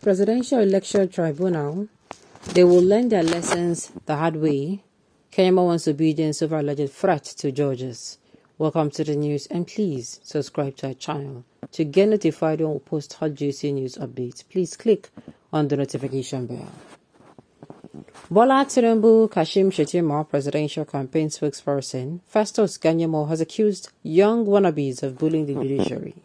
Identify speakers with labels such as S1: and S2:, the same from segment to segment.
S1: Presidential Election Tribunal, they will learn their lessons the hard way. Keyamo wants obedience over alleged threat to judges. Welcome to the news, and please subscribe to our channel. To get notified when we post hot juicy news updates, please click on the notification bell. Bola Tinubu Kashim Shettima, presidential campaign spokesperson, Festus Keyamo, has accused young wannabes of bullying the judiciary.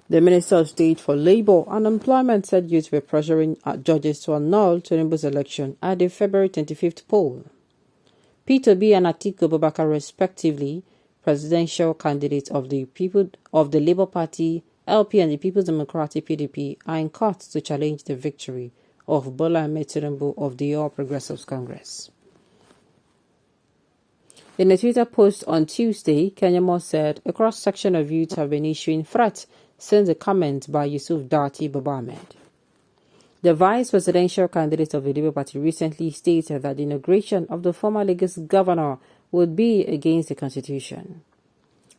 S1: The Minister of State for Labour and Employment said youth were pressuring judges to annul Tinubu's election at the February 25th poll. Peter B. and Atiku Abubakar, respectively, presidential candidates of the Labour Party, LP, and the People's Democratic PDP, are in court to challenge the victory of Bola Ahmed Tinubu of the All Progressives Congress. In a Twitter post on Tuesday, Keyamo said a cross-section of youth have been issuing threats since a comment by Yusuf Dati Baba Ahmed. The vice presidential candidate of the Labour Party recently stated that the inauguration of the former Lagos governor would be against the constitution.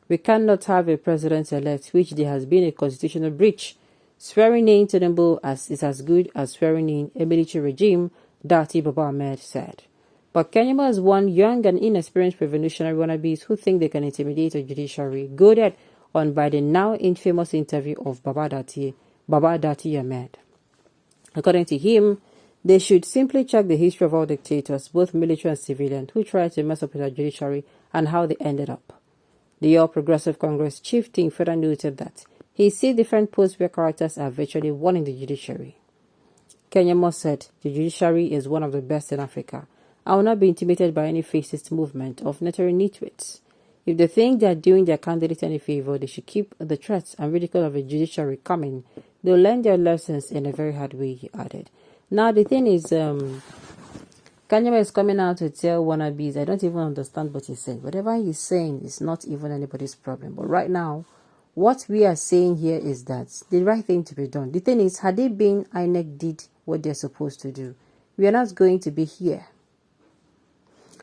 S1: We cannot have a president-elect which there has been a constitutional breach. Swearing in Tinubu is as good as swearing in a military regime, Dati Baba Ahmed said. But Keyamo has one young and inexperienced revolutionary wannabes who think they can intimidate the judiciary, goaded on by the now infamous interview of Baba Dati Ahmed. According to him, they should simply check the history of all dictators, both military and civilian, who tried to mess up with the judiciary and how they ended up. The All Progressive Congress chieftain further noted that he sees different posts where characters are virtually one in the judiciary. Keyamo said the judiciary is one of the best in Africa. I will not be intimidated by any fascist movement of necessary nitwits. If they think they are doing their candidate any favor, they should keep the threats and ridicule of the judiciary coming. They'll learn their lessons in a very hard way, he added. Now, the thing is, Keyamo is coming out to tell wannabes, I don't even understand what he's saying. Whatever he's saying is not even anybody's problem. But right now, what we are saying here is that the right thing to be done. The thing is, had they been INEC did what they're supposed to do, we are not going to be here.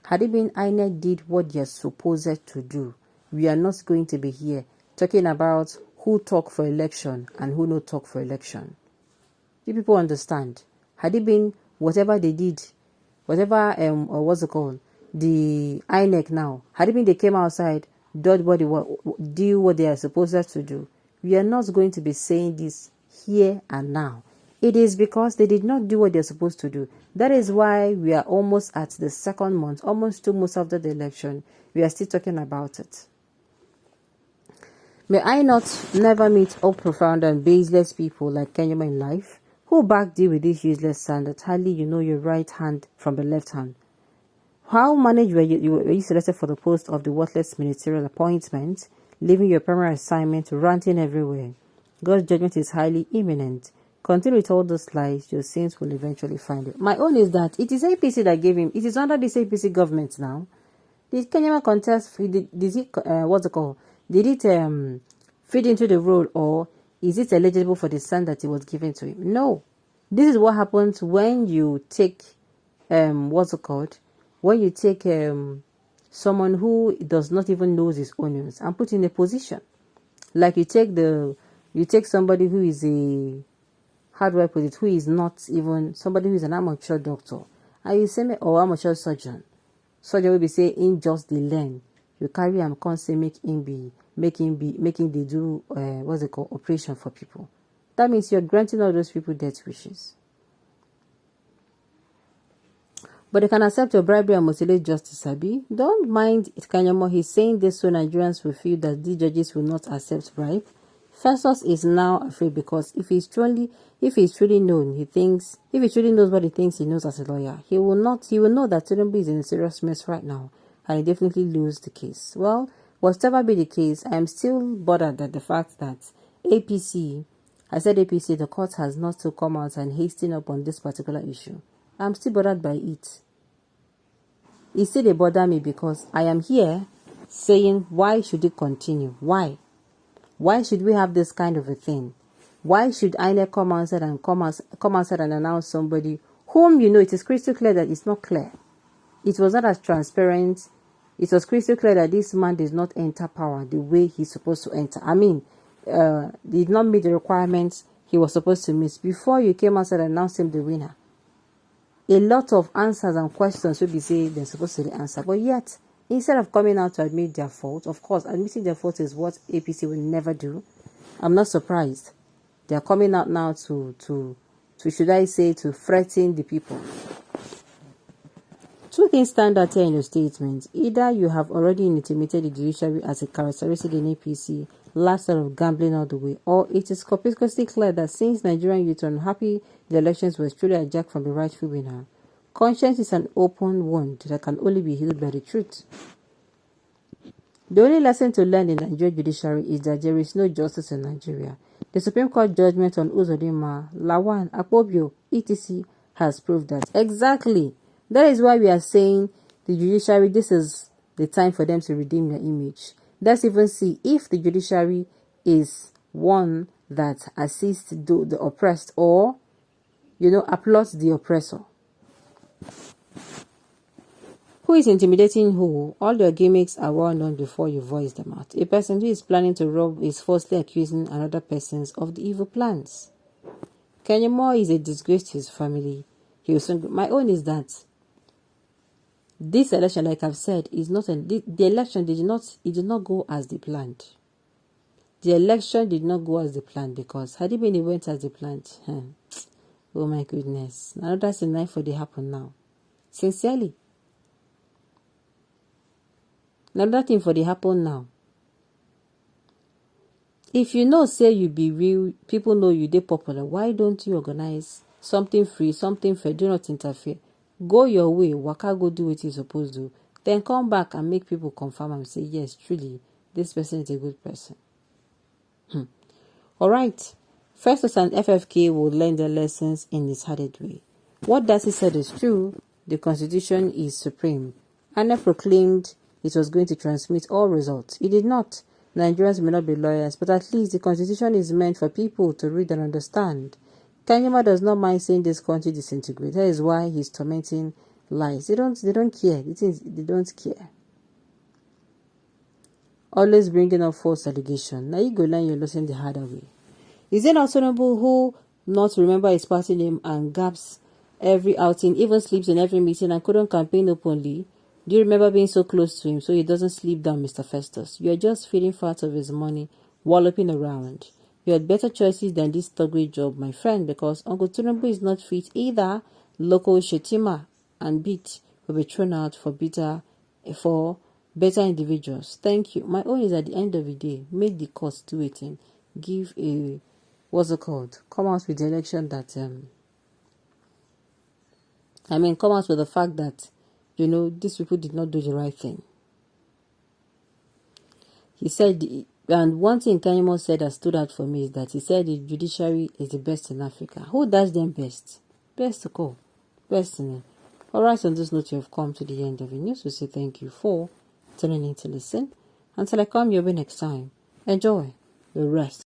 S1: Had it been INEC did what they're supposed to do, we are not going to be here talking about who talk for election and who no talk for election. Do people understand? Had it been whatever they did, whatever the INEC now, had it been they came outside, do what they are supposed to do, we are not going to be saying this here and now. It is because they did not do what they're supposed to do. That is why we are almost at the second month, almost 2 months after the election. We are still talking about it. May I not never meet all profound and baseless people like Keyamo in life, who back deal with this useless sand that hardly you know your right hand from the left hand. How managed were you selected for the post of the worthless ministerial appointment, leaving your primary assignment ranting everywhere? God's judgment is highly imminent. Continue with all those lies, your sins will eventually find you. My own is that it is APC that gave him. It is under this APC government now. Did Keyamo contest? Did it fit into the role, or is it eligible for the stand that it was given to him? No. This is what happens when you take when you take someone who does not even know his onions and put in a position. Like you take somebody who is how do I put it, who is not even somebody who is an amateur doctor, and you say or amateur surgeon will be saying in just the learn. You carry him, can't say making they do operation for people. That means you're granting all those people death wishes. But they can accept your bribery and mutilate justice, Abi. Don't mind it, Keyamo. He's saying this so Nigerians will feel that these judges will not accept bribe. Festus is now afraid because if he truly knows what he thinks he knows as a lawyer, he will know that Tinubu is in a serious mess right now, and he definitely lose the case. Well, whatever be the case, I am still bothered at the fact that APC, the court has not to come out and hasten up on this particular issue. I'm still bothered by it. It still they bother me because I am here saying, why should it continue? Why? Why should we have this kind of a thing? Why should INEC come outside and announce somebody whom it is crystal clear that it's not clear? It was not as transparent. It was crystal clear that this man did not enter power the way he's supposed to enter. I mean, did not meet the requirements he was supposed to meet before you came out and announced him the winner. A lot of answers and questions will be said they're supposed to answer, but yet instead of coming out to admit their fault, of course, admitting their fault is what APC will never do. I'm not surprised. They are coming out now to should I say, to threaten the people. Two things stand out here in the statement. Either you have already intimidated the judiciary as a characteristic in APC, last sort of gambling all the way, or it is conspicuously clear that since Nigerian youth are unhappy the elections were truly hijacked from the rightful winner, conscience is an open wound that can only be healed by the truth. The only lesson to learn in the Nigerian judiciary is that there is no justice in Nigeria. The Supreme Court judgment on Uzodinma, Lawan, Akpobio, etc. has proved that. Exactly. That is why we are saying the judiciary, this is the time for them to redeem their image. Let's even see if the judiciary is one that assists the oppressed or, applauds the oppressor. Who is intimidating who? All your gimmicks are well known before you voice them out. A person who is planning to rob is falsely accusing another person of the evil plans. Keyamo is a disgrace to his family. He will soon. My own is that this election, like I've said, is not the election did not go as they planned. The election did not go as they planned, because had it been it went as they planned, oh my goodness, another thing for they happen now. Sincerely. Another thing for the happen now. If you know, say you be real, people know you, they popular, why don't you organize something free, something fair, do not interfere. Go your way, waka go do what you're supposed to. Then come back and make people confirm and say, yes, truly, this person is a good person. Alright. Festus and FFK will learn their lessons in this hardened way. What Darcy said is true. The Constitution is supreme. Anna proclaimed it was going to transmit all results. It did not. Nigerians may not be lawyers, but at least the Constitution is meant for people to read and understand. Keyamo does not mind saying this country disintegrates. That is why he's tormenting lies. They don't care. They don't care. Always bringing up false allegation. Now you go learn your lesson the harder way. Is it not Sonobu who not remember his party name and gaps every outing, even sleeps in every meeting and couldn't campaign openly? Do you remember being so close to him so he doesn't sleep down, Mr. Festus? You are just feeding fat of his money, walloping around. You had better choices than this thuggery job, my friend, because Uncle Tinubu is not fit either. Local Shetima and Beat will be thrown out for better individuals. Thank you. My own is at the end of the day, make the cost do it and give a, come out with the election that, come out with the fact that, these people did not do the right thing. He said, and one thing Keyamo said that stood out for me is that he said the judiciary is the best in Africa. Who does them best? Best to call. Best in it. Alright, on this note, you have come to the end of the news. We say thank you for tuning in to listen. Until I come your way next time, enjoy the rest.